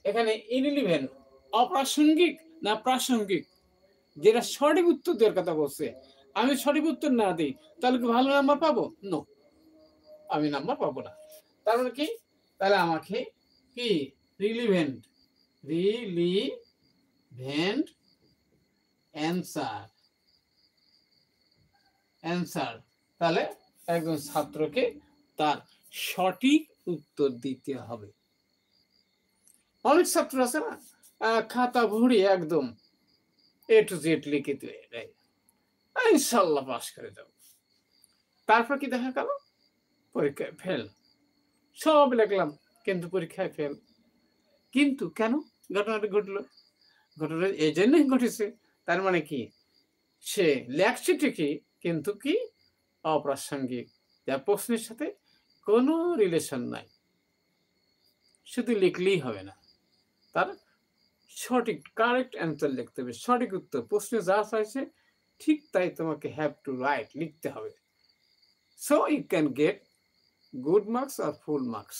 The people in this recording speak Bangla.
এখানে ইররিলেভেন্ট অপ্রাসঙ্গিক না প্রাসঙ্গিক, যেটা সঠিক উত্তর দেওয়ার কথা বলছে, আমি সঠিক উত্তর না দিই তাহলে কি ভালো নাম্বার পাবো? নো, আমি নাম্বার পাবো না। তার মানে কি, তাহলে আমাকে কি রিলিভেন্ট অ্যান্সার অ্যান্সার তাহলে একজন ছাত্রকে তার সঠিক উত্তর দিতে হবে। অনেক ছাত্র আছে না, খাতা ভরি একদম এ টু জেড লিখে দেয়, ইনশাল্লাহ পাস করে যাও। তারপর কি দেখা গেল, পরীক্ষায় ফেল, সব লিখলাম কিন্তু পরীক্ষায় ফেল। কিন্তু কেন ঘটনাটা ঘটলো? ঘটনা এই জন্যই ঘটেছে, তার মানে কি, সে লেখছে ঠিকই কিন্তু কি অপ্রাসঙ্গিক, যা প্রশ্নের সাথে কোনো রিলেশন নাই, শুধু লিখলেই হবে না, তার সঠিক কারেক্ট অ্যান্সার লিখতে হবে, সঠিক উত্তর, প্রশ্নে যা চাইছে ঠিক তাই তোমাকে হ্যাভ টু রাইট লিখতে হবে, so you can get good marks আর ফুল মার্কস।